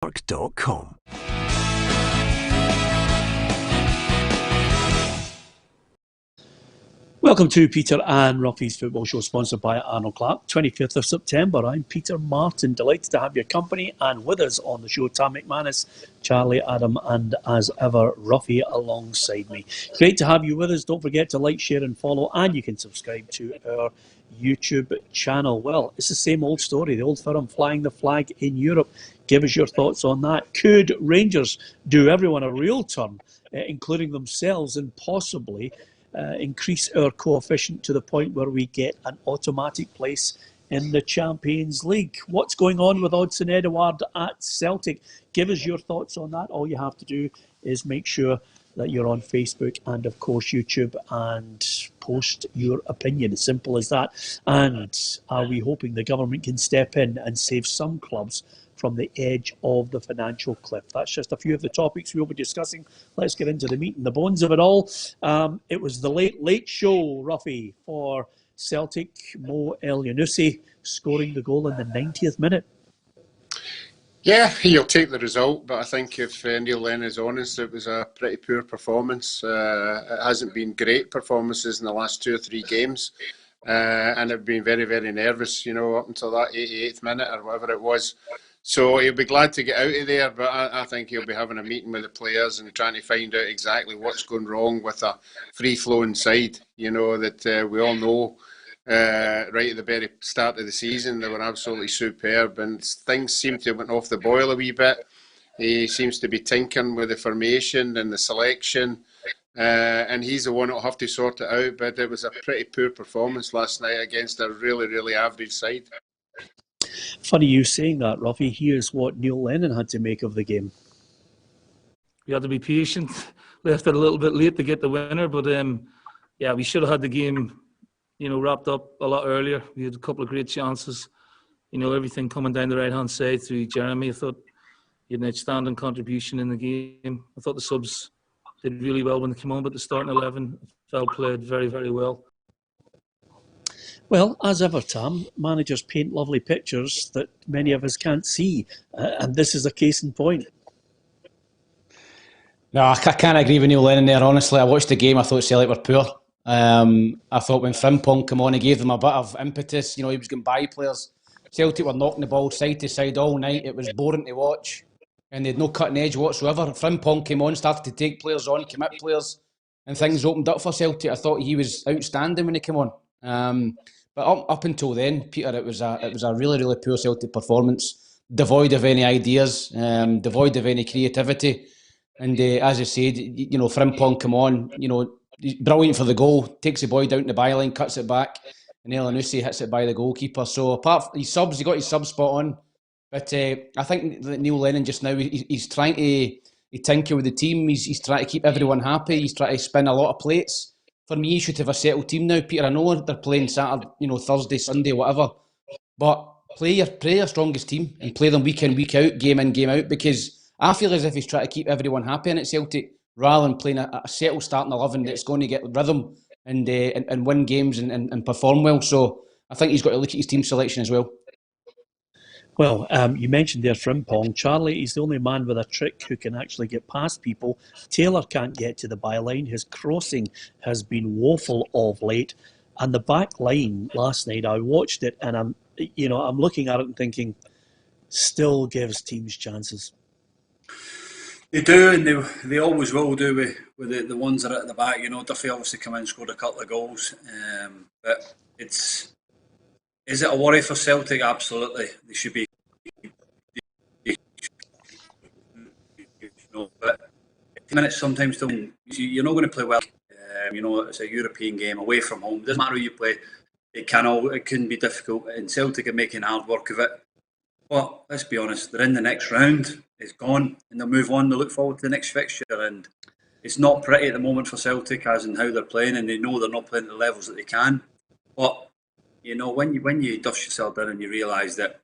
Mark.com. Welcome to Peter and Roughie's Football Show, sponsored by Arnold Clark. 25th of September, I'm Peter Martin. Delighted to have your company, and with us on the show, Tam McManus, Charlie, Adam, and as ever, Roughie alongside me. Great to have you with us. Don't forget to like, share and follow, and you can subscribe to our YouTube channel. Well, it's the same old story. The Old Firm flying the flag in Europe. Give us your thoughts on that. Could Rangers do everyone a real turn, including themselves, and possibly increase our coefficient to the point where we get an automatic place in the Champions League? What's going on with Odsonne Edouard at Celtic? Give us your thoughts on that. All you have to do is make sure that you're on Facebook and, of course, YouTube, and post your opinion. As simple as that. And are we hoping the government can step in and save some clubs from the edge of the financial cliff? That's just a few of the topics we'll be discussing. Let's get into the meat and the bones of it all. It was the late show, Roughie, for Celtic. Mo El-Yunusi scoring the goal in the 90th minute. Yeah, he'll take the result, but I think if Neil Lennon is honest, it was a pretty poor performance. It hasn't been great performances in the last 2 or 3 games. And I've been very, very nervous, up until that 88th minute or whatever it was. So he'll be glad to get out of there, but I think he'll be having a meeting with the players and trying to find out exactly what's going wrong with a free-flowing side. That we all know right at the very start of the season they were absolutely superb, and things seem to have went off the boil a wee bit. He seems to be tinkering with the formation and the selection, and he's the one that'll have to sort it out. But it was a pretty poor performance last night against a really, really average side. Funny you saying that, Roughie. Here's what Neil Lennon had to make of the game. We had to be patient. Left it a little bit late to get the winner, but we should have had the game, wrapped up a lot earlier. We had a couple of great chances. Everything coming down the right-hand side through Jeremy. I thought he had an outstanding contribution in the game. I thought the subs did really well when they came on, but the starting 11 felt played very, very well. Well, as ever, Tam, managers paint lovely pictures that many of us can't see, and this is a case in point. No, I can't agree with Neil Lennon there, honestly. I watched the game, I thought Celtic were poor. I thought when Frimpong came on, he gave them a bit of impetus. He was going by players. Celtic were knocking the ball side to side all night. It was boring to watch, and they had no cutting edge whatsoever. Frimpong came on, started to take players on, commit players, and things opened up for Celtic. I thought he was outstanding when he came on. But up until then, Peter, it was a really, really poor Celtic performance, devoid of any ideas, devoid of any creativity. And as I said, Frimpong come on, he's brilliant for the goal, takes the boy down to the byline, cuts it back, and El-Yunusi hits it by the goalkeeper. So apart from his subs, he got his subs spot on. But I think that Neil Lennon just now, he's trying to tinker with the team. He's trying to keep everyone happy. He's trying to spin a lot of plates. For me, he should have a settled team now, Peter. I know they're playing Saturday, Thursday, Sunday, whatever. But play your strongest team and play them week in, week out, game in, game out. Because I feel as if he's trying to keep everyone happy in at Celtic, rather than playing a settled starting 11 that's going to get rhythm and win games and perform well. So I think he's got to look at his team selection as well. Well, you mentioned there Frimpong. Charlie, he's the only man with a trick who can actually get past people. Taylor can't get to the byline. His crossing has been woeful of late. And the back line last night, I watched it and I'm looking at it and thinking, still gives teams chances. They do, and they always will do with the ones that are at the back. Duffy obviously come in and scored a couple of goals. But is it a worry for Celtic? Absolutely. They should be. But 10 minutes sometimes you're not going to play well. It's a European game away from home. It doesn't matter who you play. It can be difficult, and Celtic are making hard work of it. But let's be honest, they're in the next round. It's gone, and they'll move on. They look forward to the next fixture, and it's not pretty at the moment for Celtic, as in how they're playing, and they know they're not playing at the levels that they can. But when you dust yourself down and you realise that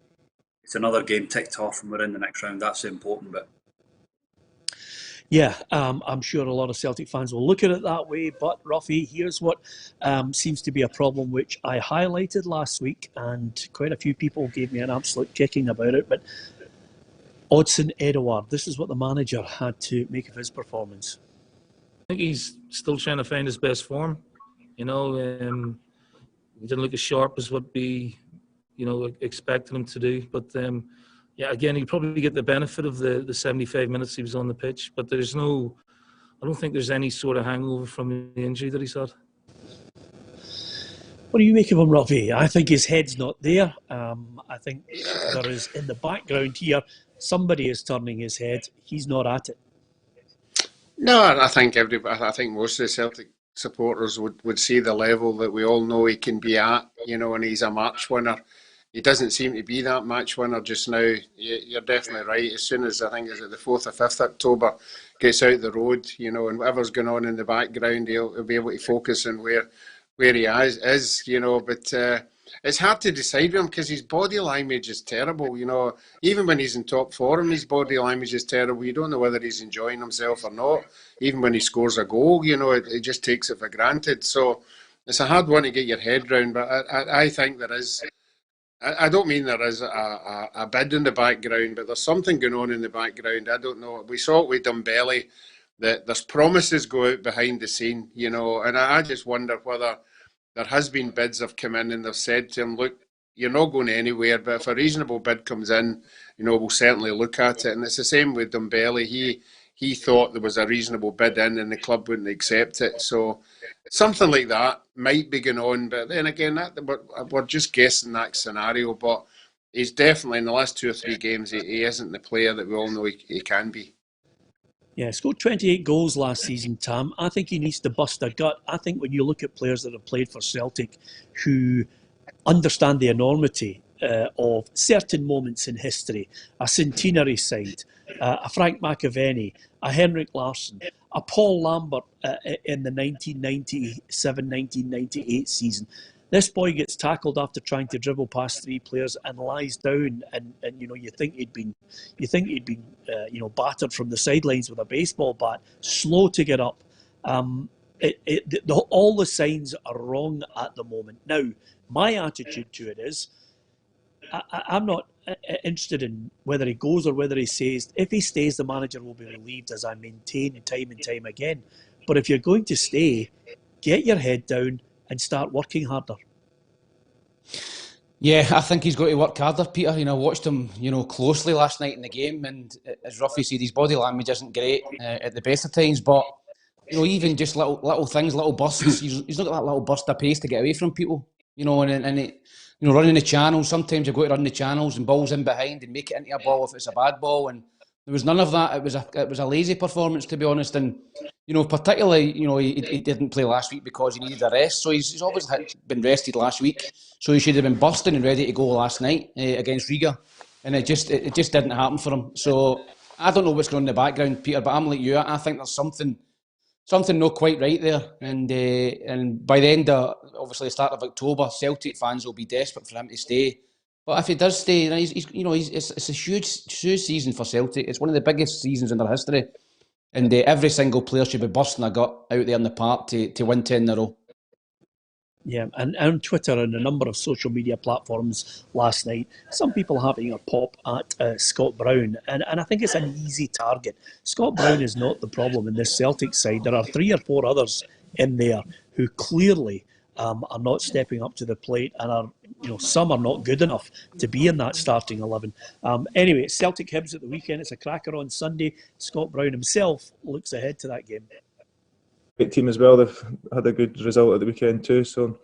it's another game ticked off and we're in the next round, that's the important bit. Yeah, I'm sure a lot of Celtic fans will look at it that way. But, Roughie, here's what seems to be a problem which I highlighted last week, and quite a few people gave me an absolute kicking about it. But Odsonne Edouard, this is what the manager had to make of his performance. I think he's still trying to find his best form. You know, he didn't look as sharp as what we, expected him to do. But again, he'll probably get the benefit of the 75 minutes he was on the pitch. But I don't think there's any sort of hangover from the injury that he's had. What do you make of him, Roughie? I think his head's not there. I think there is, in the background here, somebody is turning his head. He's not at it. No, I think most of the Celtic supporters would see the level that we all know he can be at, and he's a match winner. He doesn't seem to be that match winner just now. You're definitely right. As soon as, I think, is it the 4th or 5th October, gets out the road, and whatever's going on in the background, he'll be able to focus on where he is, but it's hard to decide with him because his body language is terrible, even when he's in top form, his body language is terrible. You don't know whether he's enjoying himself or not. Even when he scores a goal, it just takes it for granted. So it's a hard one to get your head round, but I think there is, I don't mean there is a bid in the background, but there's something going on in the background. I don't know. We saw it with Dumbelly, that there's promises go out behind the scene, and I just wonder whether there has been bids have come in and they've said to him, look, you're not going anywhere, but if a reasonable bid comes in, we'll certainly look at it. And it's the same with Dumbelly. He thought there was a reasonable bid in and the club wouldn't accept it. So something like that might be going on. But then again, we're just guessing that scenario. But he's definitely, in the last 2 or 3 games, he isn't the player that we all know he can be. Yeah, scored 28 goals last season, Tam. I think he needs to bust a gut. I think when you look at players that have played for Celtic who understand the enormity of certain moments in history, a centenary side, a Frank McAvenny, a Henrik Larsson, a Paul Lambert in the 1997-1998 season. This boy gets tackled after trying to dribble past 3 players and lies down, and you think he'd been battered from the sidelines with a baseball bat, slow to get up. All the signs are wrong at the moment. Now, my attitude to it is, I'm not interested in whether he goes or whether he stays. If he stays, the manager will be relieved, as I maintain time and time again. But if you're going to stay, get your head down and start working harder. Yeah, I think he's got to work harder, Peter. I watched him, closely last night in the game, and as Roughie said, his body language isn't great at the best of times. But even just little things, little bursts. He's not got that little burst of pace to get away from people. Running the channels. Sometimes you've got to run the channels and balls in behind and make it into a ball if it's a bad ball. And there was none of that. It was a lazy performance, to be honest. And particularly, he didn't play last week because he needed a rest. So he's obviously been rested last week. So he should have been bursting and ready to go last night against Riga. And it just didn't happen for him. So I don't know what's going on in the background, Peter, but I'm like you. I think there's something not quite right there. And by the end of, obviously, the start of October, Celtic fans will be desperate for him to stay. But if he does stay, then it's a huge season for Celtic. It's one of the biggest seasons in their history. And every single player should be bursting a gut out there in the park to win 10 in a row. Yeah, and on Twitter and a number of social media platforms last night, some people having a pop at Scott Brown, and I think it's an easy target. Scott Brown is not the problem in this Celtic side. There are 3 or 4 others in there who clearly are not stepping up to the plate, and are, some are not good enough to be in that starting 11. Anyway, Celtic Hibs at the weekend. It's a cracker on Sunday. Scott Brown himself looks ahead to that game. Great team as well. They've had a good result at the weekend too. So,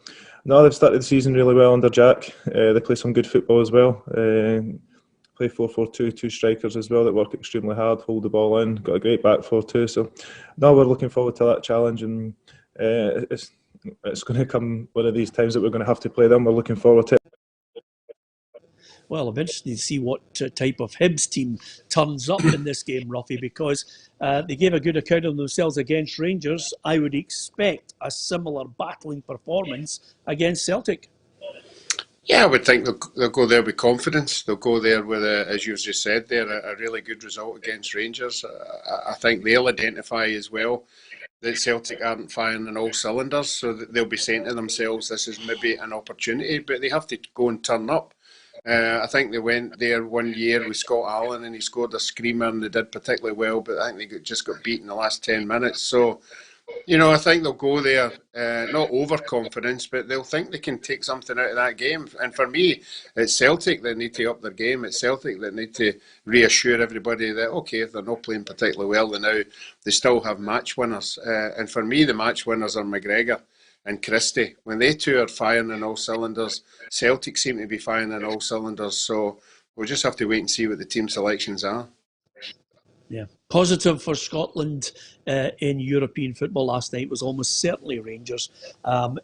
no, they've started the season really well under Jack. They play some good football as well. Play 4-4-2, 2 strikers as well that work extremely hard, hold the ball in. Got a great back 4 too. So, no, we're looking forward to that challenge, and it's going to come one of these times that we're going to have to play them. We're looking forward to it. Well, I'm interested to see what type of Hibs team turns up in this game, Roughie, because they gave a good account of themselves against Rangers. I would expect a similar battling performance against Celtic. Yeah, I would think they'll go there with confidence. They'll go there with, as you've just said there, a really good result against Rangers. I think they'll identify as well that Celtic aren't firing on all cylinders, so that they'll be saying to themselves, this is maybe an opportunity, but they have to go and turn up. I think they went there one year with Scott Allen and he scored a screamer and they did particularly well, but I think they just got beat in the last 10 minutes. So, I think they'll go there, not overconfidence, but they'll think they can take something out of that game. And for me, it's Celtic that need to up their game. It's Celtic that need to reassure everybody that, okay, if they're not playing particularly well, then now they still have match winners. And for me, the match winners are McGregor and Christie. When they two are firing on all cylinders, Celtic seem to be firing on all cylinders. So we'll just have to wait and see what the team selections are. Yeah. Positive for Scotland in European football last night was almost certainly Rangers.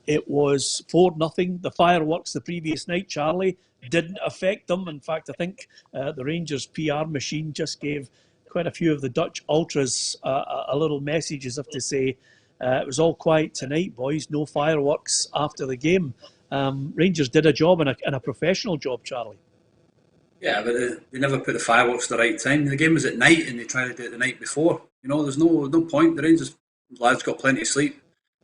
It was 4-0. The fireworks the previous night, Charlie, didn't affect them. In fact, I think the Rangers PR machine just gave quite a few of the Dutch ultras a little message as if to say, it was all quiet tonight, boys. No fireworks after the game. Rangers did a job and a professional job, Charlie. Yeah, but they never put the fireworks at the right time. The game was at night and they tried to do it the night before. There's no point. The Rangers lads got plenty of sleep.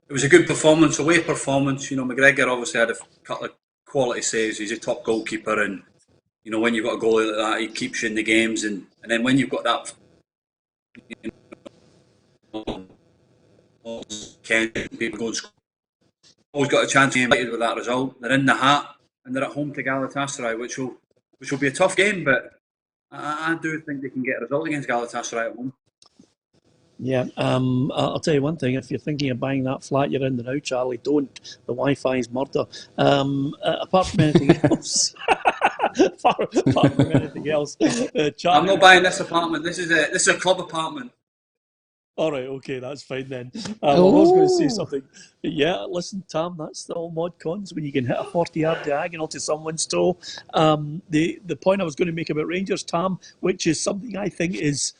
It was a good performance, away performance. McGregor obviously had a couple of quality saves. He's a top goalkeeper, and when you've got a goalie like that, he keeps you in the games. And then when you've got that, people go and score. Always got a chance to be invited with that result. They're in the hat and they're at home to Galatasaray, which will be a tough game, but I do think they can get a result against Galatasaray at home. Yeah, I'll tell you one thing. If you're thinking of buying that flat you're in now, Charlie, don't. The Wi-Fi is murder. Apart from anything else, apart from anything else, Charlie, I'm not buying this apartment. This is a club apartment. All right, okay, that's fine then. I was going to say something. But yeah, listen, Tam, that's the old mod cons when you can hit a 40-yard diagonal to someone's toe. The point I was going to make about Rangers, Tam, which is something I think is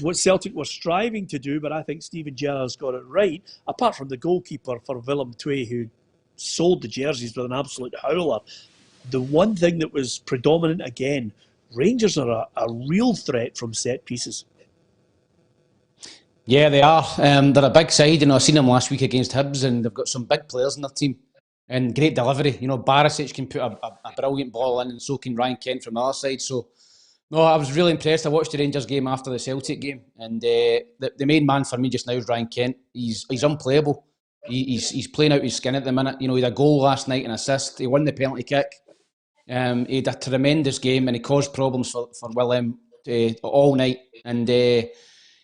what Celtic were striving to do, but I think Steven Gerrard's got it right, apart from the goalkeeper for Willem II, who sold the jerseys with an absolute howler. The one thing that was predominant again, Rangers are a real threat from set pieces. Yeah, they are. They're a big side. I seen them last week against Hibs, and they've got some big players in their team. And great delivery. Barisic can put a brilliant ball in, and so can Ryan Kent from the other side. So, no, I was really impressed. I watched the Rangers game after the Celtic game, and the main man for me just now is Ryan Kent. He's unplayable. He's playing out his skin at the minute. He had a goal last night, an assist. He won the penalty kick. He had a tremendous game, and he caused problems for Willem all night. And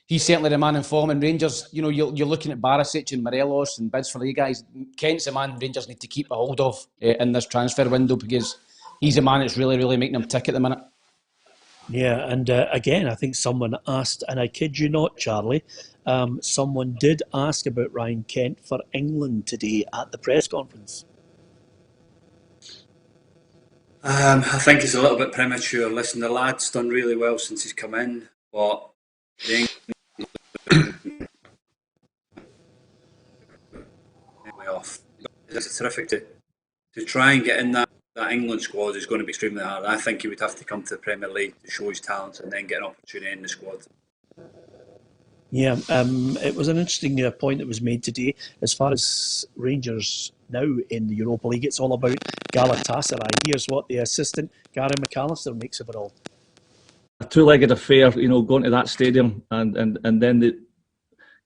he's certainly the man in form. And Rangers, you're looking at Barisic and Morelos and bids for the guys. Kent's the man Rangers need to keep a hold of in this transfer window, because he's the man that's really, really making them tick at the minute. Yeah, and again, I think someone asked, and I kid you not, Charlie, someone did ask about Ryan Kent for England today at the press conference. I think it's a little bit premature. Listen, the lad's done really well since he's come in, but the way off. It's terrific to try and get in that England squad is going to be extremely hard. I think he would have to come to the Premier League to show his talents and then get an opportunity in the squad. Yeah, it was an interesting point that was made today. As far as Rangers now in the Europa League, it's all about Galatasaray. Here's what the assistant, Gary McAllister, makes of it all. A two-legged affair, going to that stadium and then the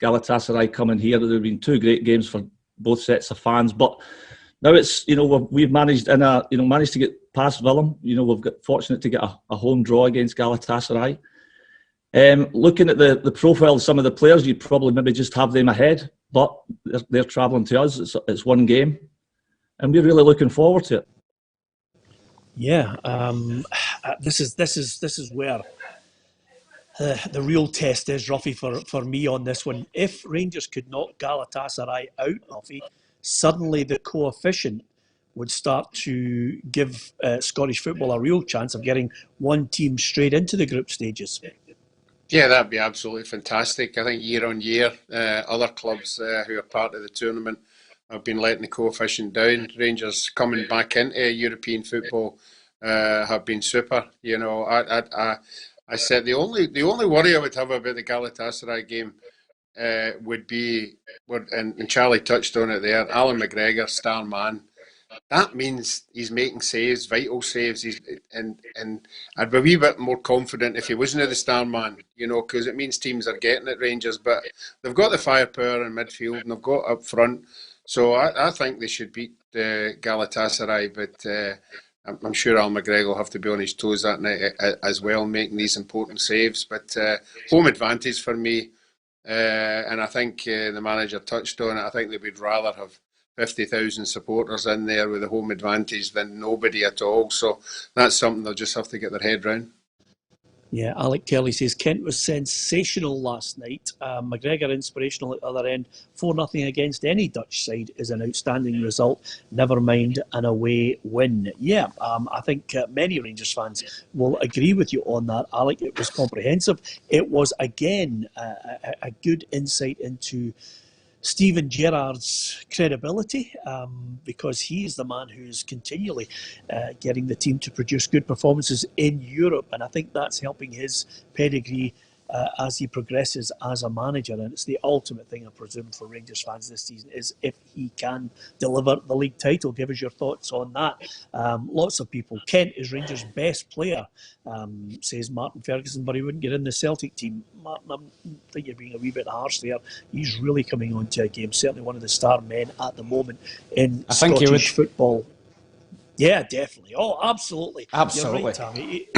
Galatasaray coming here. There have been two great games for both sets of fans, but now it's we've managed to get past Willem. We've got fortunate to get a home draw against Galatasaray. Looking at the profile of some of the players, you'd probably maybe just have them ahead, but they're travelling to us. It's one game, and we're really looking forward to it. Yeah, this is where the real test is, Roughie, for me on this one. If Rangers could knock Galatasaray out, Roughie, suddenly the coefficient would start to give Scottish football a real chance of getting one team straight into the group stages. Yeah, that'd be absolutely fantastic. I think year on year, other clubs who are part of the tournament have been letting the coefficient down. Rangers coming back into European football have been super. I said the only worry I would have about the Galatasaray game would be, and Charlie touched on it there, Alan McGregor, star man. that means he's making saves, vital saves. And I'd be a wee bit more confident if he wasn't the star man, because it means teams are getting at Rangers. But they've got the firepower in midfield and they've got up front. So I think they should beat Galatasaray. But I'm sure Al McGregor will have to be on his toes that night as well, making these important saves. But home advantage for me. And I think the manager touched on it. I think they would rather have 50,000 supporters in there with a home advantage than nobody at all. So that's something they'll just have to get their head round. Yeah, Alec Kelly says Kent was sensational last night. McGregor inspirational at the other end. 4-0 against any Dutch side is an outstanding result. Never mind an away win. Yeah, I think many Rangers fans will agree with you on that, Alec. It was comprehensive. It was, again, a good insight into Steven Gerrard's credibility, because he is the man who is continually getting the team to produce good performances in Europe, and I think that's helping his pedigree as he progresses as a manager. And it's the ultimate thing, I presume, for Rangers fans this season is if he can deliver the league title. Give us your thoughts on that. Lots of people. Kent is Rangers' best player, says Martin Ferguson, but he wouldn't get in the Celtic team. Martin, I think you're being a wee bit harsh there. He's really coming on to a game. Certainly one of the star men at the moment in Scottish football. Yeah, definitely. Oh, absolutely. Absolutely. You're right, Tam. He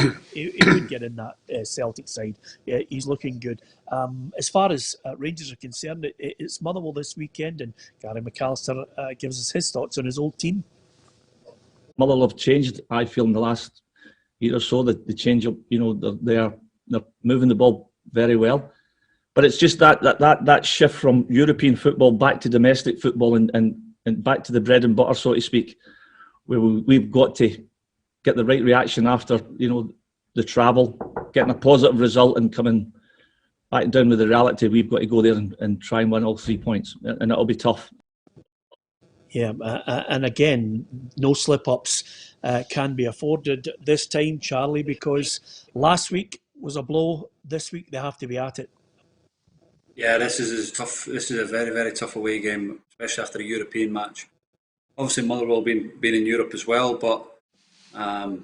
would get in that Celtic side. Yeah, he's looking good. As far as Rangers are concerned, it's Motherwell this weekend, and Gary McAllister gives us his thoughts on his old team. Motherwell have changed, I feel, in the last year or so. The change up, they're moving the ball very well. But it's just that shift from European football back to domestic football and back to the bread and butter, so to speak. We've got to get the right reaction after, the travel, getting a positive result and coming back down with the reality. We've got to go there and try and win all 3 points, and it'll be tough. Yeah, and again, no slip-ups can be afforded this time, Charlie, because last week was a blow. This week they have to be at it. Yeah, this is tough. This is a very, very tough away game, especially after a European match. Obviously, Motherwell been in Europe as well, but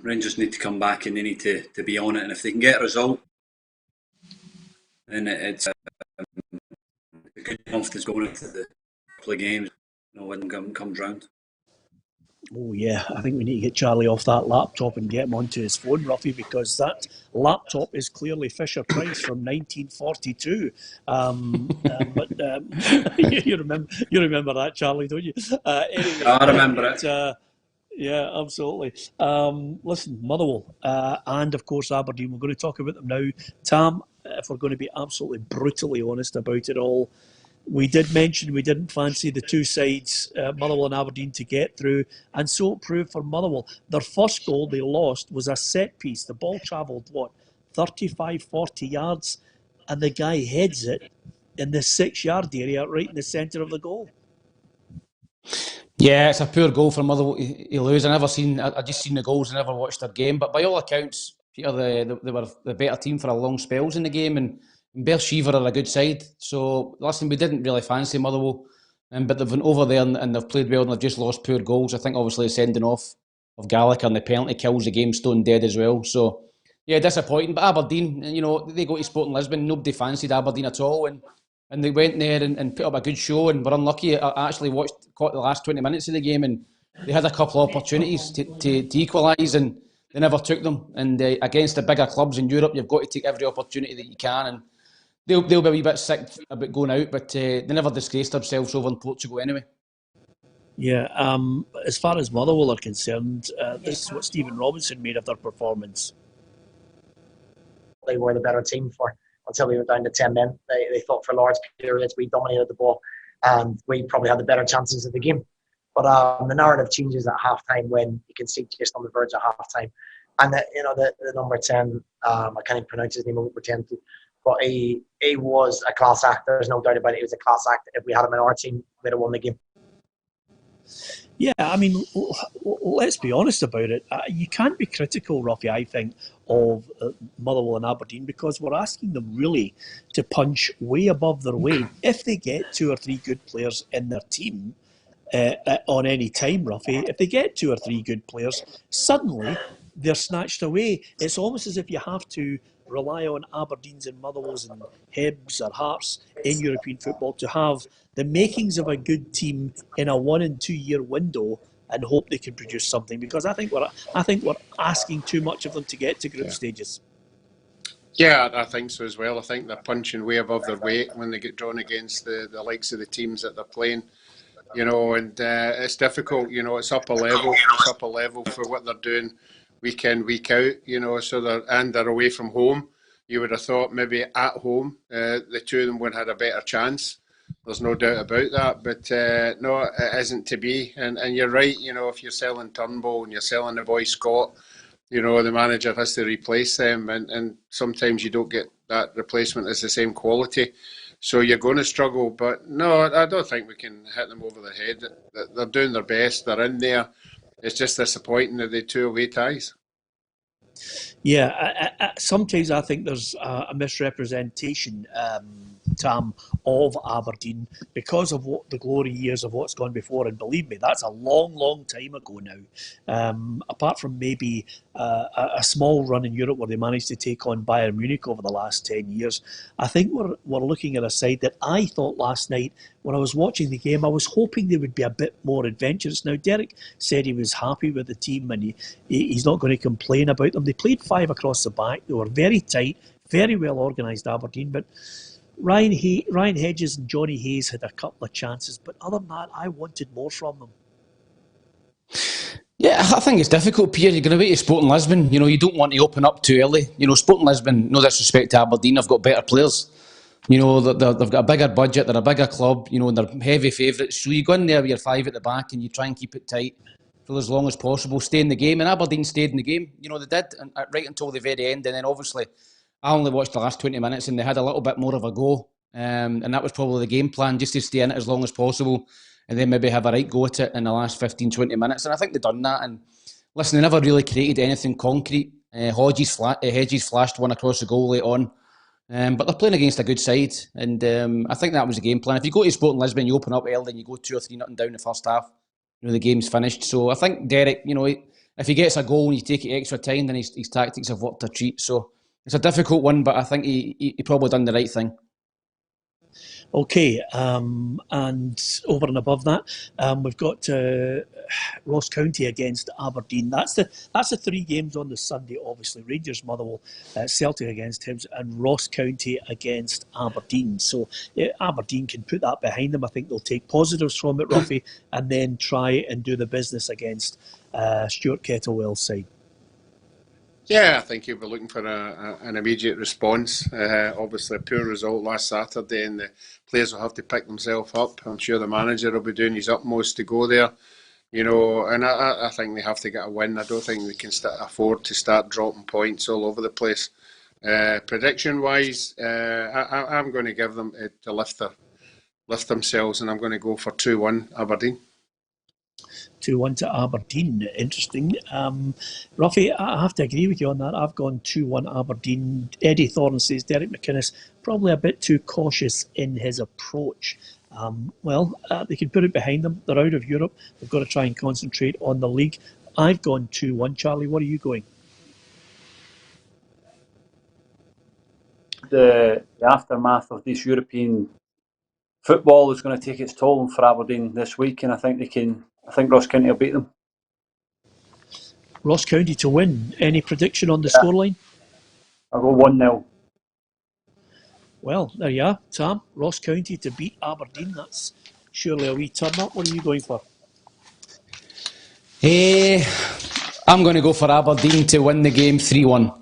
Rangers need to come back and they need to be on it. And if they can get a result, then it's a good confidence going into the couple of games, when it comes round. Oh yeah, I think we need to get Charlie off that laptop and get him onto his phone, Roughie, because that laptop is clearly Fisher Price from 1942. You remember that, Charlie, don't you? Anyway, I remember it. Yeah, absolutely. Listen, Motherwell and of course Aberdeen. We're going to talk about them now. Tam, if we're going to be absolutely brutally honest about it all, we did mention we didn't fancy the two sides, Motherwell and Aberdeen, to get through, and so it proved for Motherwell. Their first goal they lost was a set piece. The ball travelled, 35, 40 yards, and the guy heads it in the 6-yard area right in the centre of the goal. Yeah, it's a poor goal for Motherwell to lose. I just seen the goals, I never watched their game, but by all accounts, Peter, they were the better team for a long spells in the game, and Beersheva are a good side. So, listen, we didn't really fancy Motherwell, but they've been over there and they've played well and they've just lost poor goals. I think obviously the sending off of Gallagher and the penalty kills the game stone dead as well. So, yeah, disappointing. But Aberdeen, they go to Sporting Lisbon. Nobody fancied Aberdeen at all, and they went there and put up a good show and were unlucky. I actually caught the last 20 minutes of the game, and they had a couple of opportunities to equalise, and they never took them. And against the bigger clubs in Europe, you've got to take every opportunity that you can, and they'll be a wee bit sick about going out, but they never disgraced themselves over in Portugal anyway. Yeah, as far as Motherwell are concerned, this is what Stephen Robinson made of their performance. They were the better team until we were down to 10 men. They fought for large periods. We dominated the ball, and we probably had the better chances of the game. But the narrative changes at halftime when you can see just on the verge of halftime. And the number 10, I can't even pronounce his name, I won't pretend to. But he was a class act. There's no doubt about it. He was a class act. If we had him in our team, we'd have won the game. Yeah, I mean, let's be honest about it. You can't be critical, Roughie, I think, of Motherwell and Aberdeen, because we're asking them really to punch way above their weight. If they get 2 or 3 good players in their team, on any time, Roughie. If they get 2 or 3 good players, suddenly they're snatched away. It's almost as if you have to rely on Aberdeens and Motherwells and Hibs or Hearts in European football to have the makings of a good team in a 1 and 2 year window and hope they can produce something. Because I think we're asking too much of them to get to group stages. Yeah, I think so as well. I think they're punching way above their weight when they get drawn against the likes of the teams that they're playing. And it's difficult. It's up a level. It's up a level for what they're doing week in, week out. So they're away from home. You would have thought maybe at home the two of them would have had a better chance. There's no doubt about that. But no, it isn't to be. And you're right. If you're selling Turnbull and you're selling the boy Scott, the manager has to replace them, and sometimes you don't get that replacement as the same quality. So you're going to struggle. But no, I don't think we can hit them over the head. They're doing their best. They're in there. It's just disappointing that they 2 away ties. Yeah, sometimes I think there's a misrepresentation, Tam, of Aberdeen because of what the glory years of what's gone before. And believe me, that's a long, long time ago now. Apart from maybe a small run in Europe where they managed to take on Bayern Munich over the last 10 years, I think we're looking at a side that I thought last night when I was watching the game, I was hoping they would be a bit more adventurous. Now, Derek said he was happy with the team and he's not going to complain about them. They played 5 across the back. They were very tight, very well organised, Aberdeen. But Ryan Hedges and Johnny Hayes had a couple of chances. But other than that, I wanted more from them. Yeah, I think it's difficult, Pierre. You're going away to Sporting Lisbon. You don't want to open up too early. Sporting Lisbon, no disrespect to Aberdeen, have got better players. They've got a bigger budget, they're a bigger club, and they're heavy favourites. So you go in there with your 5 at the back and you try and keep it tight for as long as possible, stay in the game. And Aberdeen stayed in the game. They did, and right until the very end. And then obviously, I only watched the last 20 minutes and they had a little bit more of a go. And that was probably the game plan, just to stay in it as long as possible and then maybe have a right go at it in the last 15, 20 minutes. And I think they've done that. And listen, they never really created anything concrete. Hedges flashed one across the goal late on. But they're playing against a good side, and I think that was the game plan. If you go to Sporting Lisbon, you open up early and you go 2 or 3-0 down the first half, the game's finished. So I think Derek, if he gets a goal and you take it extra time, then his tactics have worked a treat. So it's a difficult one, but I think he probably done the right thing. Okay, and over and above that, we've got Ross County against Aberdeen. That's the 3 games on the Sunday, obviously. Rangers, Motherwell, Celtic against Hibs, and Ross County against Aberdeen. So Aberdeen can put that behind them. I think they'll take positives from it, Roughie, and then try and do the business against Stuart Kettlewell's side. Yeah, I think he'll be looking for an immediate response. Obviously, a poor result last Saturday, and the players will have to pick themselves up. I'm sure the manager will be doing his utmost to go there. And I think they have to get a win. I don't think they can afford to start dropping points all over the place. Prediction-wise, I'm going to give them to lift themselves, and I'm going to go for 2-1 Aberdeen. 2-1 to Aberdeen. Interesting. Roughie, I have to agree with you on that. I've gone 2-1 Aberdeen. Eddie Thorne says Derek McInnes probably a bit too cautious in his approach. They can put it behind them. They're out of Europe. They've got to try and concentrate on the league. I've gone 2-1. Charlie, what are you going? The aftermath of this European football is going to take its toll for Aberdeen this week, and I think Ross County will beat them. Ross County to win. Any prediction on the scoreline? I'll go 1-0. Well, there you are, Tam. Ross County to beat Aberdeen. That's surely a wee turn up. What are you going for? I'm going to go for Aberdeen to win the game 3-1.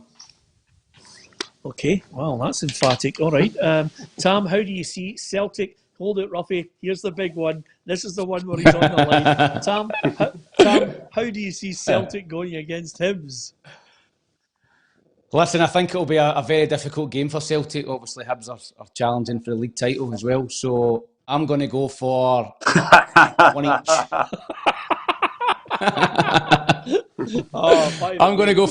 Okay, well, that's emphatic. All right. Tam, how do you see Celtic? Hold it, Roughie. Here's the big one. This is the one where he's on the line. Tam, how do you see Celtic going against Hibs? Listen, I think it'll be a very difficult game for Celtic. Obviously, Hibs are challenging for the league title as well. So I'm going to go for one each. I'm going to go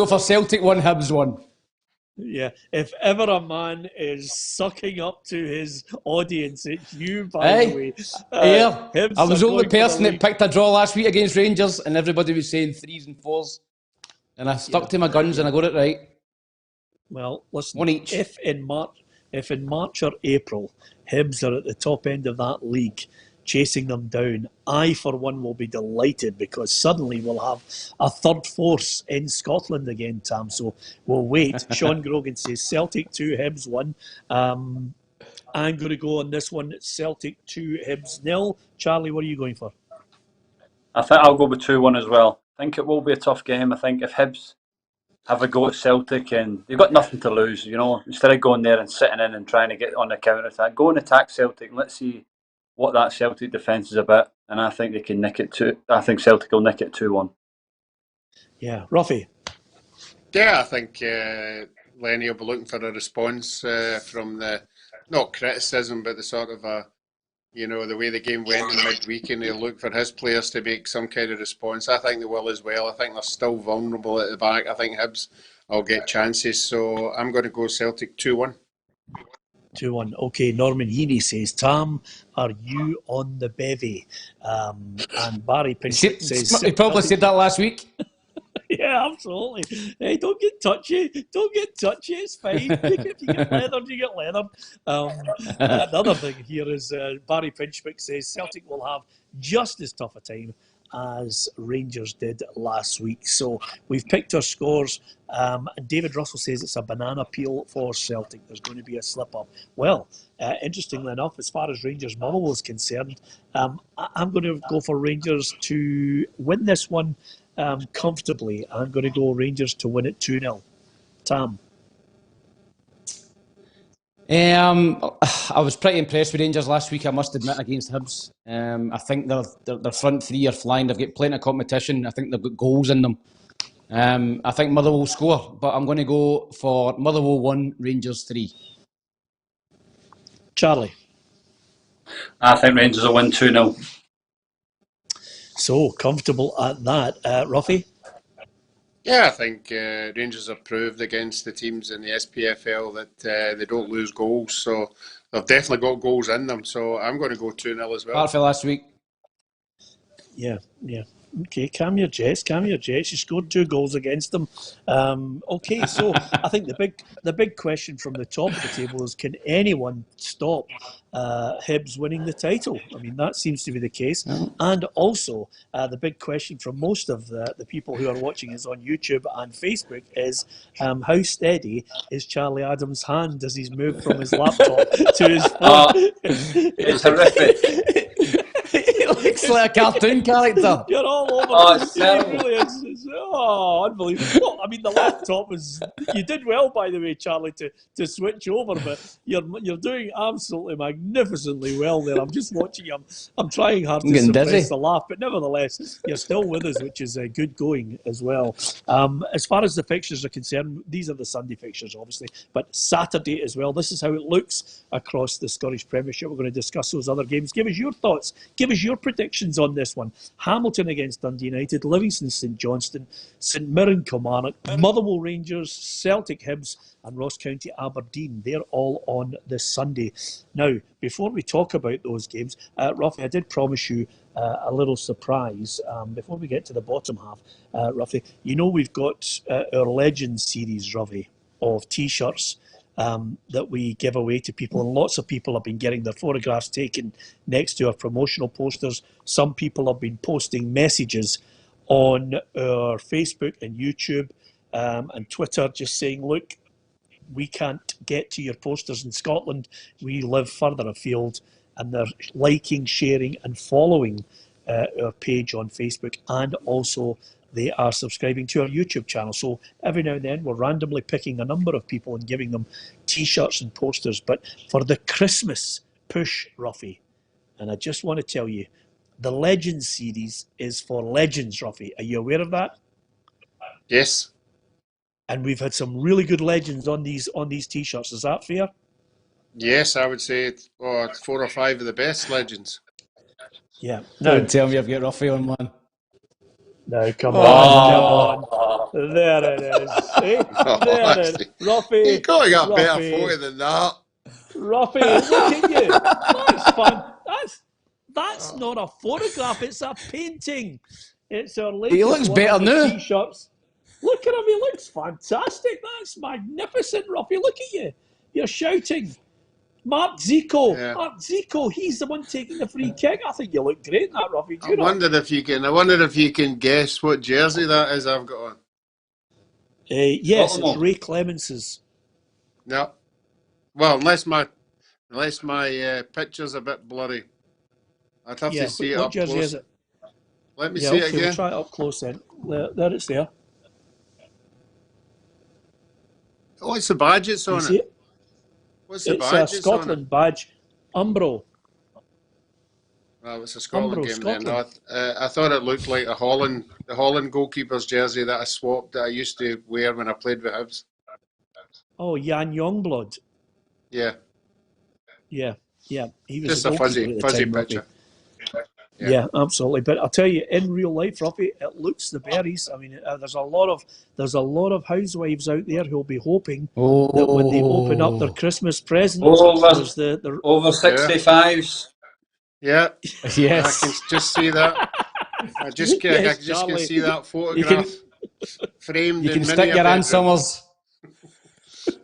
for Celtic 1, Hibs 1. Yeah, if ever a man is sucking up to his audience, it's you, by the way. Yeah, Hibs I was are the only going for the person that lead. picked a draw last week against Rangers, and everybody was saying 3s and 4s. And I stuck to my guns and I got it right. Well, listen, One each. if in March or April, Hibs are at the top end of that league, chasing them down, I, for one, will be delighted because suddenly we'll have a third force in Scotland again, Tam. So we'll wait. Sean Grogan says Celtic 2, Hibs 1. I'm going to go on this one, Celtic 2, Hibs 0. Charlie, what are you going for? I think I'll go with 2-1 as well. I think it will be a tough game. I think if Hibs have a go at Celtic and they've got nothing to lose, instead of going there and sitting in and trying to get on the counter attack, go and attack Celtic and let's see what that Celtic defence is about. And I think they can nick it I think Celtic will nick it 2-1. Yeah, Roughie. Yeah, I think Lenny will be looking for a response from the, not criticism, but the sort of the way the game went in midweek, and he'll look for his players to make some kind of response. I think they will as well. I think they're still vulnerable at the back. I think Hibs will get chances. So I'm going to go Celtic 2-1. 2-1. Okay, Norman Heaney says, Tam, are you on the bevy? And Barry Pinchot says... He probably said that last week. Yeah, absolutely. Hey, don't get touchy. Don't get touchy. It's fine. If you get leathered, you get leathered. Another thing here is Barry Pinchwick says Celtic will have just as tough a time as Rangers did last week. So we've picked our scores. And David Russell says it's a banana peel for Celtic. There's going to be a slip-up. Well, interestingly enough, as far as Rangers Motherwell is concerned, I'm going to go for Rangers to win this one comfortably. I'm going to go Rangers to win it 2-0. Tam? I was pretty impressed with Rangers last week, I must admit, against Hibs. I think their front three are flying. They've got plenty of competition. I think they've got goals in them. I think Motherwell will score, but I'm going to go for Motherwell 1, Rangers 3. Charlie? I think Rangers will win 2-0. So, comfortable at that. Roughie? Yeah, I think Rangers have proved against the teams in the SPFL that they don't lose goals. So they've definitely got goals in them. So I'm going to go 2-0 as well. Apart from last week. Yeah. Okay, calm your jets. You scored 2 goals against them. Okay, so I think the big question from the top of the table is, can anyone stop Hibs winning the title? I mean, that seems to be the case. And also, the big question from most of the people who are watching us on YouTube and Facebook is, how steady is Charlie Adams' hand as he's moved from his laptop to his phone? It's horrific. He looks like a cartoon character. You're all over. Oh, it's terrible. Really is. Unbelievable. I mean, the laptop was... You did well, by the way, Charlie, to switch over, but you're doing absolutely magnificently well there. I'm just watching you. I'm trying hard to suppress the laugh, but nevertheless, you're still with us, which is good going as well. As far as the fixtures are concerned, these are the Sunday fixtures, obviously, but Saturday as well. This is how it looks across the Scottish Premiership. We're going to discuss those other games. Give us your thoughts. Give us your predictions on this one. Hamilton against Dundee United, Livingston St Johnstone, St Mirren Kilmarnock, Motherwell Rangers, Celtic Hibs and Ross County Aberdeen. They're all on this Sunday. Now, before we talk about those games, Roughie, I did promise you a little surprise before we get to the bottom half. Roughie, we've got our Legends series, Roughie, of T-shirts that we give away to people, and lots of people have been getting their photographs taken next to our promotional posters. Some people have been posting messages on our Facebook and YouTube and Twitter just saying, look, we can't get to your posters in Scotland, we live further afield, and they're liking, sharing and following our page on Facebook, and also they are subscribing to our YouTube channel. So every now and then we're randomly picking a number of people and giving them T-shirts and posters. But for the Christmas push, Roughie, and I just want to tell you, the Legends series is for legends, Roughie. Are you aware of that? Yes. And we've had some really good legends on these T-shirts. Is that fair? Yes, I would say 4 or 5 of the best legends. Yeah. Don't tell me I've got Roughie on one. No, come on, come on. There it is. Eh? There it is. Roughie. You got to get a better Roughie. photo than that. Roughie, look at you. That's fun. That's not a photograph. It's a painting. It's our latest. He looks better now. T-shirts. Look at him. He looks fantastic. That's magnificent, Roughie. Look at you. You're shouting. Mark Zico. Yeah. Mark Zico. He's the one taking the free kick. I think you look great in that, Roughie. I wonder if you can guess what jersey that is I've got on. Yes, it's Ray Clemens's. No. Well, unless my picture's a bit blurry. I'd have to see it what up jersey close. is it? Let me see it again. We'll try it up close then. There it's there. Oh, it's the badge it's on it. What's the badge? It's a Scotland badge. Umbro. Well, it's a Scotland game Scotland. then. No, I thought it looked like the Holland goalkeeper's jersey that I swapped, that I used to wear when I played with Hibs. Oh, Jan Youngblood. Yeah. Yeah. He was Just a fuzzy picture. Yeah, absolutely. But I'll tell you, in real life, Roughie, it looks the berries. I mean, there's a lot of housewives out there who'll be hoping that when they open up their Christmas presents, over 65s. Yeah. Yes. I can just see that. I just can see that photograph framed. You can in stick many your a Ann bedroom. Summers.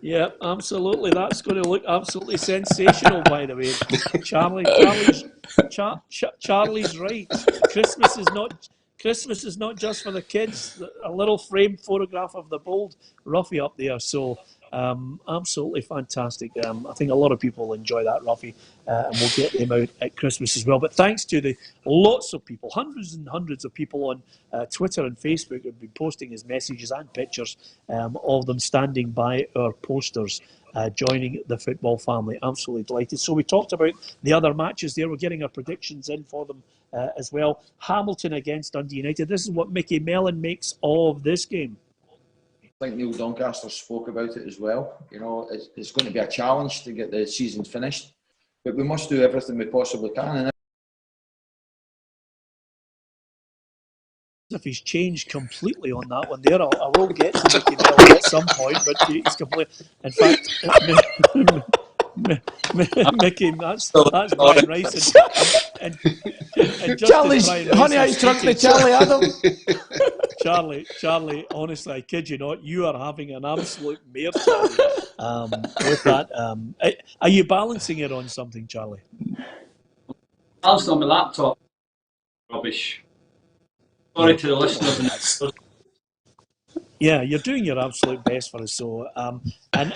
Yeah, absolutely. That's going to look absolutely sensational, by the way. Charlie's right. Christmas is not just for the kids. A little framed photograph of the bold Roughie up there. So absolutely fantastic. I think a lot of people will enjoy that, Roughie, and we'll get them out at Christmas as well. But thanks to the lots of people, hundreds and hundreds of people on Twitter and Facebook have been posting his messages and pictures of them standing by our posters, joining the football family. Absolutely delighted. So we talked about the other matches there. We're getting our predictions in for them as well. Hamilton against Dundee United. This is what Mickey Mellon makes of this game. I think Neil Doncaster spoke about it as well. You know, it's going to be a challenge to get the season finished, but we must do everything we possibly can. And if he's changed completely on that one there, I will get to Mickey Mellon at some point, but he's completely. In fact, Mickey, that's Brian Rice. And Charlie's Honey, I Shrunk the Charlie Adam. Charlie, honestly, I kid you not, you are having an absolute mare with that. Are you balancing it on something, Charlie? Balanced on my laptop. Rubbish. Sorry to the listeners. Yeah, you're doing your absolute best for us. So, and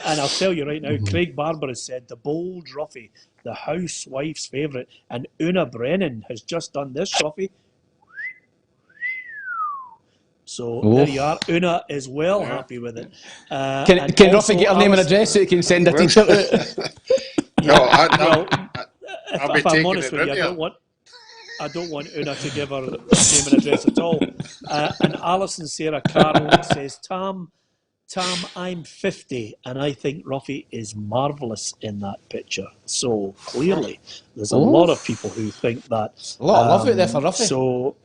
I'll tell you right now, Craig Barber has said the bold Roughie, the housewife's favourite, and Una Brennan has just done this, Roughie. So there you are. Una is well happy with it. Can Roughie get her name and address so he can send a t-shirt out? If I'm honest with you, I don't want Una to give her name and address at all. And Alison Sarah Carroll says, Tam, I'm 50, and I think Roughie is marvellous in that picture. So clearly, there's a lot of people who think that. A lot of love out there for Roughie. So,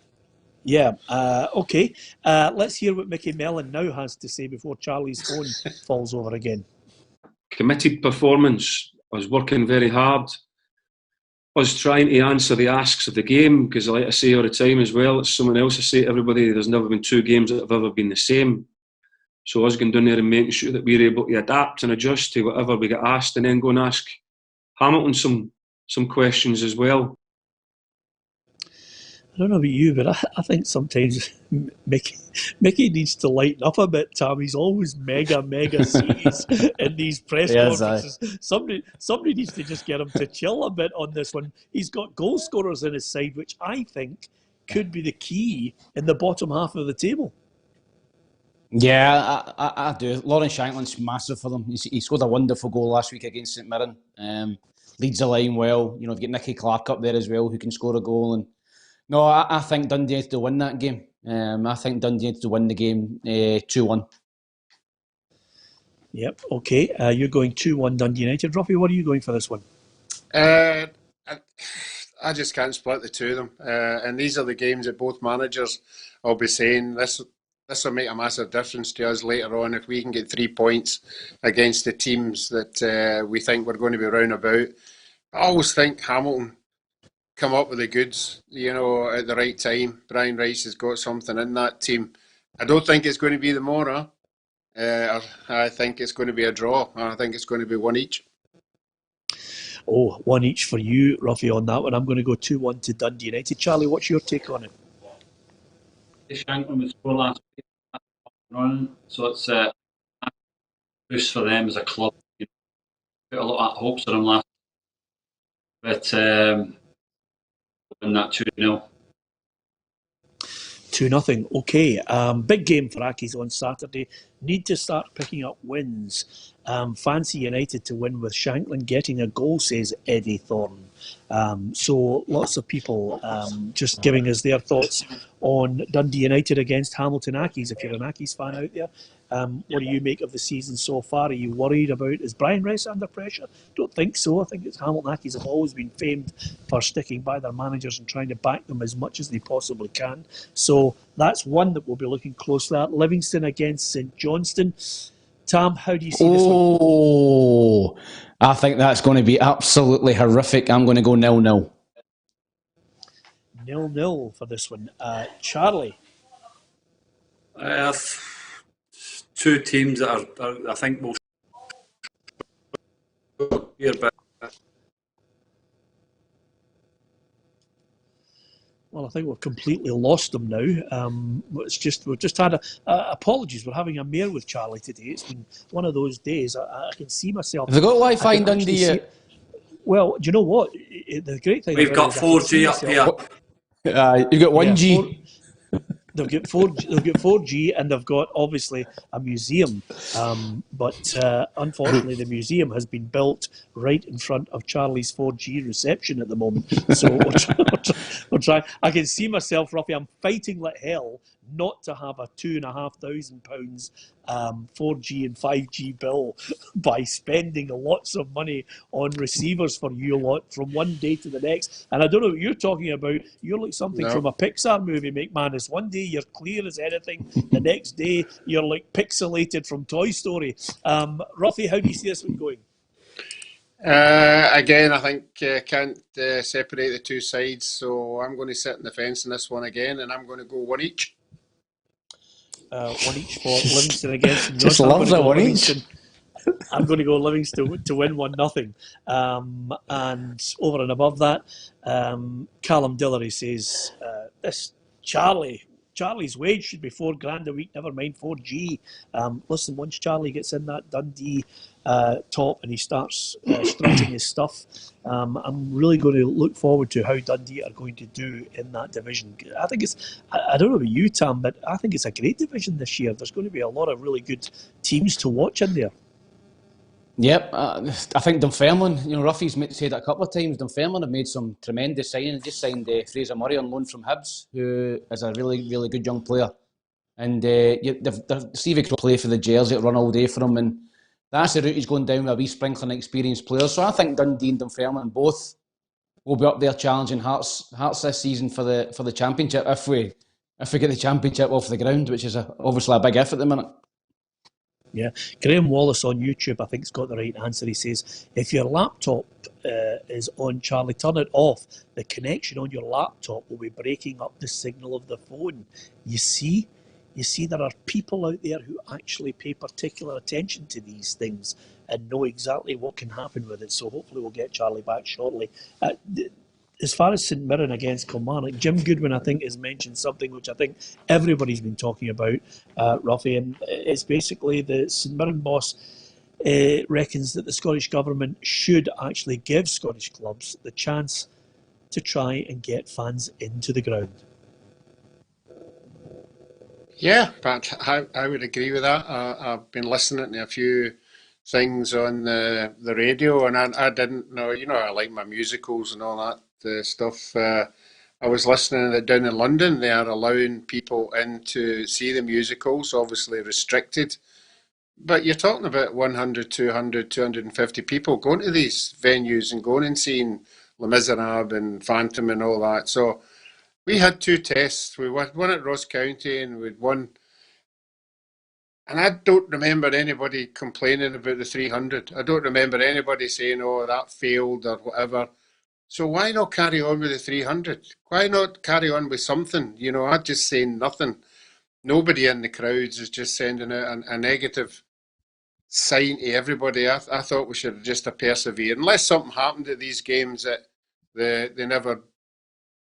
yeah, okay. Let's hear what Mickey Mellon now has to say before Charlie's phone falls over again. Committed performance. I was working very hard. I was trying to answer the asks of the game, because I like to say all the time as well, it's someone else I say to everybody, there's never been two games that have ever been the same. So I was going down there and making sure that we were able to adapt and adjust to whatever we get asked, and then go and ask Hamilton some questions as well. I don't know about you, but I think sometimes Mickey needs to lighten up a bit, Tam. He's always mega serious in these press conferences. Somebody needs to just get him to chill a bit on this one. He's got goal scorers in his side, which I think could be the key in the bottom half of the table. Yeah, I do. Lauren Shankland's massive for them. He scored a wonderful goal last week against St Mirren. Leads the line well. You know, you've got Nicky Clark up there as well, who can score a goal. And no, I think Dundee needs to win that game. I think Dundee needs to win the game 2-1. Yep, okay. You're going 2-1 Dundee United. Roughie, what are you going for this one? I I just can't split the two of them. And these are the games that both managers will be saying this will make a massive difference to us later on if we can get 3 points against the teams that we think we're going to be round about. I always think Hamilton come up with the goods, at the right time. Brian Rice has got something in that team. I don't think it's going to be the Mora. I think it's going to be a draw. I think it's going to be 1 each. Oh, 1 each for you, Roughie, on that one. I'm going to go 2-1 to Dundee United. Charlie, what's your take on it? Shankland was score last week, so it's a boost for them as a club. Put a lot of hopes on them last, but win that 2-0. 2-0. Okay. Big game for Accies on Saturday. Need to start picking up wins. Fancy United to win with Shankland getting a goal, says Eddie Thorne. So lots of people just giving us their thoughts on Dundee United against Hamilton Accies. If you're an Accies fan out there, what do you make of the season so far? Are you worried about, is Brian Rice under pressure? Don't think so. I think it's Hamilton Accies have always been famed for sticking by their managers and trying to back them as much as they possibly can. So that's one that we'll be looking closely at. Livingston against St Johnstone. Tam, how do you see this one? Oh, I think that's going to be absolutely horrific. I'm going to go 0-0. 0-0 for this one. Charlie? Two teams that are I think, will here, but Well, I think we've completely lost them now. We've just had apologies. We're having a mare with Charlie today. It's been one of those days. I can see myself. Have they got Wi-Fi in Dundee yet? Well, do you know what? The great thing we've got 4G up here. You've got 1G. They've got 4G, and they've got obviously a museum. But unfortunately, the museum has been built right in front of Charlie's 4G reception at the moment. So we're trying. I can see myself, Roughie. I'm fighting like hell not to have a £2,500 4G and 5G bill by spending lots of money on receivers for you lot from one day to the next. And I don't know what you're talking about. You're like something from a Pixar movie, McManus. One day you're clear as anything. The next day you're like pixelated from Toy Story. Roughie, how do you see this one going? Again, I think can't separate the two sides. So I'm going to sit on the fence in this one again, and I'm going to go 1 each. 1 each for Livingston against St Just love that 1 each. I'm going to go Livingston to win 1-0. And over and above that, Callum Dillery says, this Charlie's wage should be $4,000 a week, never mind 4G. Listen, once Charlie gets in that Dundee top and he starts stretching his stuff, I'm really going to look forward to how Dundee are going to do in that division. I think I don't know about you, Tam, but I think it's a great division this year. There's going to be a lot of really good teams to watch in there. Yep, I think Dunfermline, Roughie's said it a couple of times, Dunfermline have made some tremendous signings. Just signed Fraser Murray on loan from Hibs, who is a really, really good young player. And Stevie could play for the jersey, run all day for him, and that's the route he's going down with a wee sprinkling of experienced players. So I think Dundee and Dunfermline both will be up there challenging Hearts this season for the championship if we get the championship off the ground, which is obviously a big if at the minute. Yeah, Graham Wallace on YouTube, I think, has got the right answer. He says, if your laptop is on, Charlie, turn it off. The connection on your laptop will be breaking up the signal of the phone. You see, there are people out there who actually pay particular attention to these things and know exactly what can happen with it. So hopefully we'll get Charlie back shortly. As far as St Mirren against Kilmarnock, Jim Goodwin, I think, has mentioned something which I think everybody's been talking about, Roughie, and it's basically the St Mirren boss reckons that the Scottish Government should actually give Scottish clubs the chance to try and get fans into the ground. Yeah, but I would agree with that. I've been listening to a few things on the radio, and I didn't know, I like my musicals and all that stuff. I was listening that down in London they are allowing people in to see the musicals, obviously restricted, but you're talking about 100, 200, 250 people going to these venues and going and seeing Les Miserables and Phantom and all that. So we had 2 tests. We won at Ross County and we'd won. And I don't remember anybody complaining about the 300. I don't remember anybody saying, oh, that failed or whatever. So why not carry on with the 300? Why not carry on with something? You know, I'm just saying nothing. Nobody in the crowds is just sending out a negative sign to everybody. I thought we should just have persevered. Unless something happened at these games that they never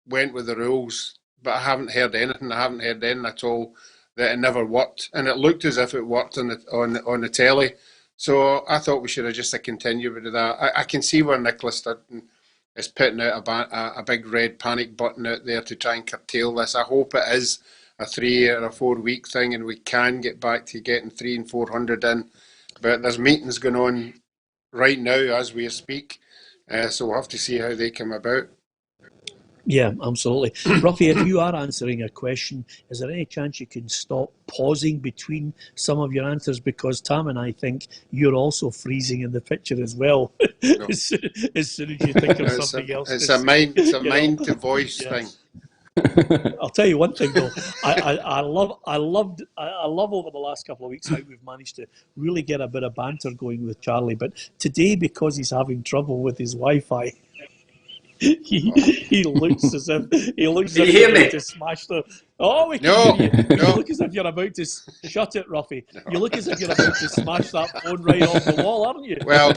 went with the rules. But I haven't heard anything. I haven't heard anything at all that it never worked. And it looked as if it worked on the telly. So I thought we should have just continued with that. I can see where Nicholas Sturton is putting out a big red panic button out there to try and curtail this. I hope it is a 3 or a 4 week thing and we can get back to getting 300 and 400 in. But there's meetings going on right now as we speak. So we'll have to see how they come about. Yeah, absolutely. Roughie, if you are answering a question, is there any chance you can stop pausing between some of your answers? Because Tam and I think you're also freezing in the picture as well. No. as soon as you think of something else. It's a mind to voice thing. I'll tell you one thing though. I love over the last couple of weeks how we've managed to really get a bit of banter going with Charlie. But today, because he's having trouble with his Wi-Fi, he looks as if he's about to smash the. Oh, we can hear you. You look as if you're about to shut it, Roughie. No. You look as if you're about to smash that phone right off the wall, aren't you? Well,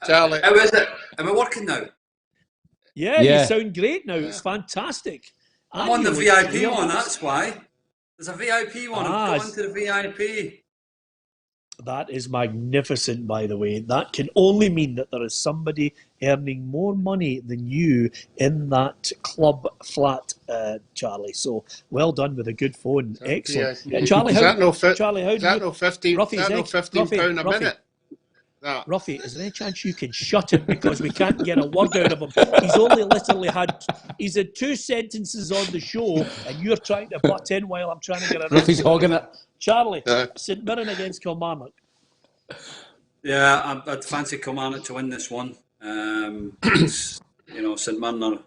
Charlie, how is it? Am I working now? Yeah, you sound great now. It's fantastic. I'm on the VIP one. That's why. There's a VIP one. I've gone to the VIP. That is magnificent, by the way. That can only mean that there is somebody earning more money than you in that club flat, Charlie. So well done with a good phone. Excellent. Charlie, is that no £15 a minute? No. Roughie, is there any chance you can shut it because we can't get a word out of him? He's had 2 sentences on the show and you're trying to butt in while I'm trying to get a Roughie's hogging it. Charlie, St Mirren against Kilmarnock. Yeah, I'd fancy Kilmarnock to win this one. St Mirren are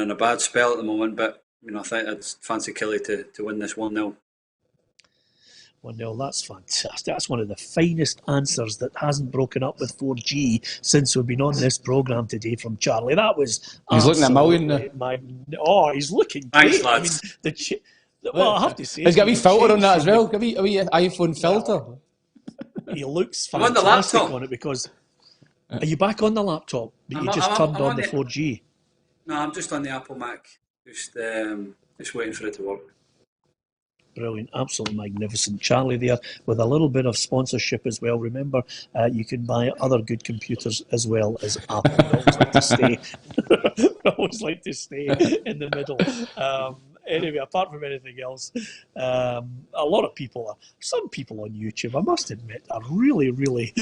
in a bad spell at the moment, but I think I'd fancy Killie to win this 1-0. 1-0, that's fantastic. That's one of the finest answers that hasn't broken up with 4G since we've been on this programme today from Charlie. That was he's looking at a million now. He's looking great. Thanks, lads. Well, I have to say, he's got a wee filter on that as well. A wee iPhone filter. He looks fantastic on it because. Are you back on the laptop? But you just turned on the 4G. No, I'm just on the Apple Mac. Just waiting for it to work. Brilliant, absolutely magnificent. Charlie there with a little bit of sponsorship as well. Remember, you can buy other good computers as well as Apple. I always like to stay in the middle. Anyway, apart from anything else, a lot of people, some people on YouTube, I must admit, are really, really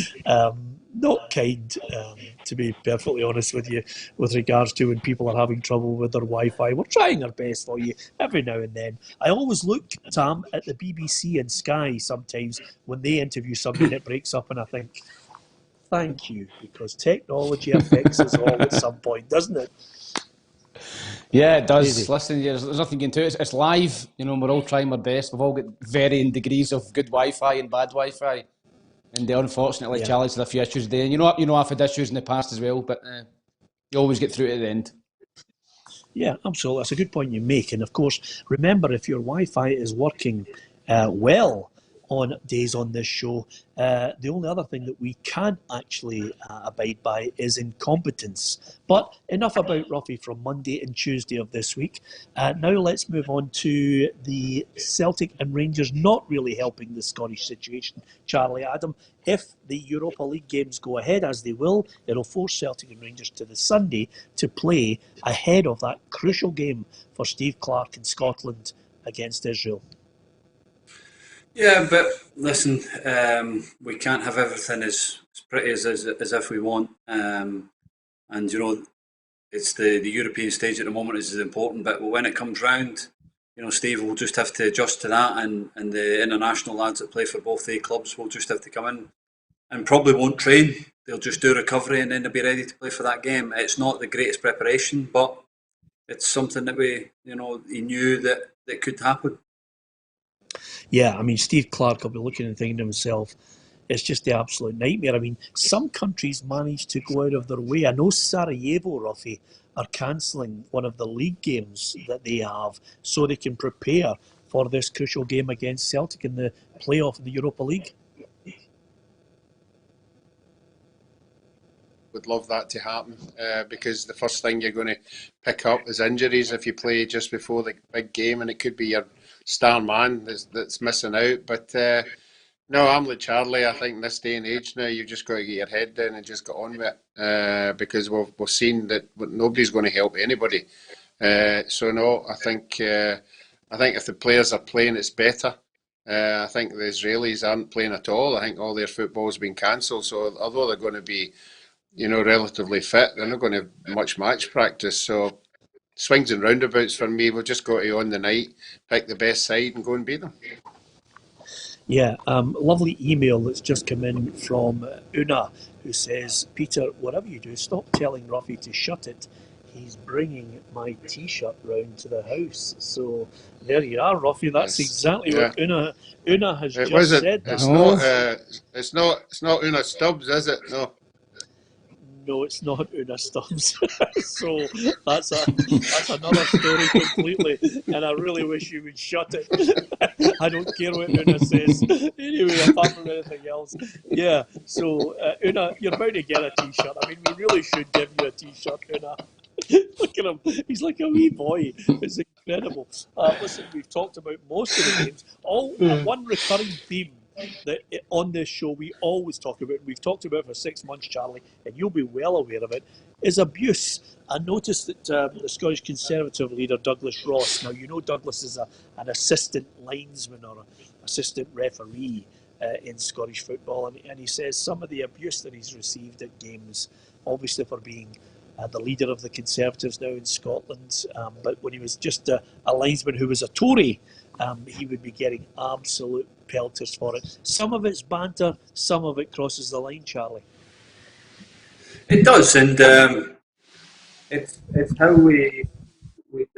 not kind, to be perfectly honest with you, with regards to when people are having trouble with their Wi-Fi. We're trying our best for you every now and then. I always look, Tam, at the BBC and Sky sometimes when they interview somebody that breaks up, and I think, thank you, because technology affects us all at some point, doesn't it? Yeah, it does. Easy. Listen, there's nothing you can do. It's live. We're all trying our best. We've all got varying degrees of good Wi-Fi and bad Wi-Fi. And they unfortunately challenged with a few issues there. And I've had issues in the past as well, but you always get through to the end. Yeah, absolutely. That's a good point you make. And of course, remember, if your Wi-Fi is working well on days on this show, the only other thing that we can't actually abide by is incompetence. But enough about Roughie from Monday and Tuesday of this week. Now let's move on to the Celtic and Rangers not really helping the Scottish situation. Charlie Adam, if the Europa League games go ahead as they will, it'll force Celtic and Rangers to the Sunday to play ahead of that crucial game for Steve Clarke in Scotland against Israel. Yeah, but listen, we can't have everything as pretty as if we want. It's the European stage at the moment is important, but when it comes round, Steve will just have to adjust to that, and the international lads that play for both the clubs will just have to come in and probably won't train they'll just do recovery and then they'll be ready to play for that game. It's not the greatest preparation, but it's something that he knew that could happen. Yeah, I mean, Steve Clark will be looking and thinking to himself, it's just the absolute nightmare. I mean, some countries manage to go out of their way. I know Sarajevo, Roughie, are cancelling one of the league games that they have so they can prepare for this crucial game against Celtic in the playoff of the Europa League. Would love that to happen because the first thing you're going to pick up is injuries if you play just before the big game, and it could be your star man that's missing out. But no, I'm like Charlie. I think in this day and age now, you've just got to get your head down and just get on with it because we've seen that nobody's going to help anybody. So no, I think if the players are playing, it's better. I think the Israelis aren't playing at all. I think all their football's been cancelled. So although they're going to be, relatively fit, they're not going to have much match practice. So swings and roundabouts for me. We've just got to on the night, pick the best side and go and beat them. Yeah, lovely email that's just come in from Una, who says, Peter, whatever you do, stop telling Roughie to shut it. He's bringing my T-shirt round to the house. So there you are, Roughie. That's exactly what Una has just said. It's not Una Stubbs, is it? No, it's not Una Stubbs. So that's another story completely, and I really wish you would shut it. I don't care what Una says. Anyway, apart from anything else. Yeah, so Una, you're about to get a T-shirt. I mean, we really should give you a T-shirt, Una. Look at him. He's like a wee boy. It's incredible. Listen, we've talked about most of the games. One recurring theme that on this show we always talk about, we've talked about it for 6 months, Charlie, and you'll be well aware of it, is abuse. I noticed that the Scottish Conservative leader, Douglas Ross, now you know Douglas is an assistant linesman or an assistant referee in Scottish football, and he says some of the abuse that he's received at games, obviously for being the leader of the Conservatives now in Scotland, but when he was just a linesman who was a Tory, he would be getting absolute pelters for it. Some of it's banter, some of it crosses the line, Charlie. It does, and it's how we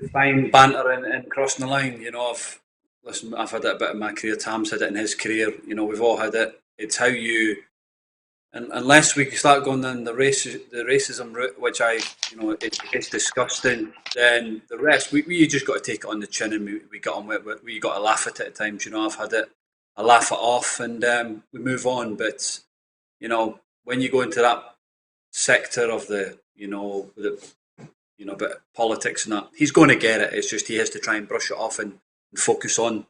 define banter and crossing the line. I've had it a bit in my career. Tam's had it in his career. We've all had it. It's how you, and unless we start going down the racism route, which it's disgusting. Then the rest, we just got to take it on the chin and we get on with it. We got to laugh at it at times. I've had it. I laugh it off and we move on. But when you go into that sector of the bit politics and that, he's going to get it. It's just he has to try and brush it off and focus on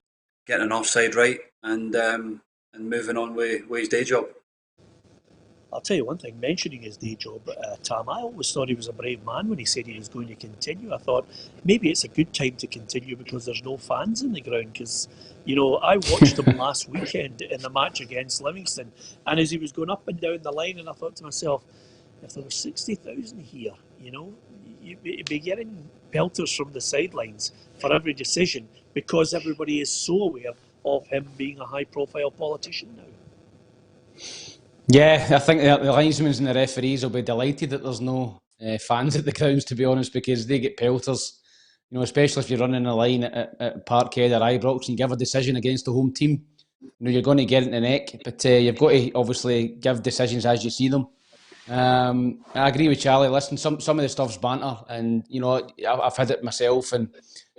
getting an offside right and moving on with his day job. I'll tell you one thing, mentioning his day job, Tam, I always thought he was a brave man when he said he was going to continue. I thought maybe it's a good time to continue because there's no fans in the ground. Because, I watched him last weekend in the match against Livingston, and as he was going up and down the line, and I thought to myself, if there were 60,000 here, you'd be getting pelters from the sidelines for every decision because everybody is so aware of him being a high-profile politician now. Yeah, I think the linesmen and the referees will be delighted that there's no fans at the grounds, to be honest, because they get pelters. Especially if you're running a line at Parkhead or Ibrox and you give a decision against the home team, you're going to get it in the neck. But you've got to obviously give decisions as you see them. I agree with Charlie. Listen, some of the stuff's banter, and I've had it myself, and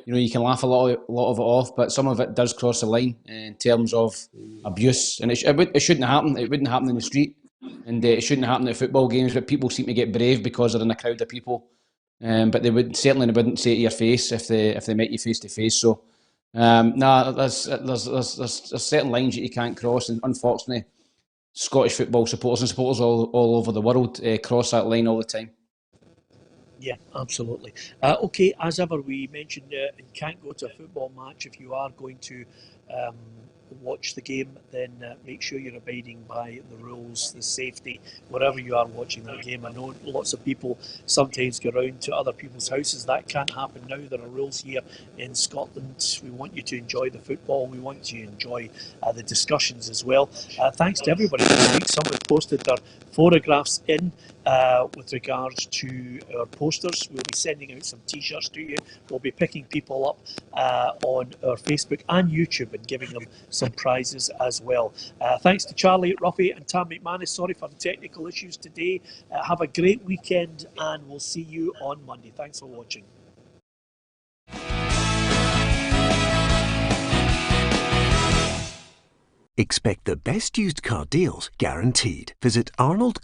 you can laugh a lot of it off, but some of it does cross the line in terms of abuse, and it shouldn't happen. It wouldn't happen in the street, and it shouldn't happen at football games. But people seem to get brave because they're in a crowd of people, but they wouldn't say to your face if they met you face to face. So, there's certain lines that you can't cross, and unfortunately, Scottish football supporters and supporters all over the world cross that line all the time. Yeah, absolutely. Okay, as ever, we mentioned you can't go to a football match if you are going to watch the game, then make sure you're abiding by the rules, the safety, wherever you are watching that game. I know lots of people sometimes go around to other people's houses. That can't happen now. There are rules here in Scotland. We want you to enjoy the football. We want you to enjoy the discussions as well. Thanks to everybody this week. Some have posted their photographs in with regards to our posters. We'll be sending out some t-shirts to you. We'll be picking people up on our Facebook and YouTube and giving them some prizes as well. Thanks to Charlie, Roughie and Tam McManus. Sorry for the technical issues today. Have a great weekend and we'll see you on Monday. Thanks for watching. Expect the best used car deals guaranteed. Visit Arnold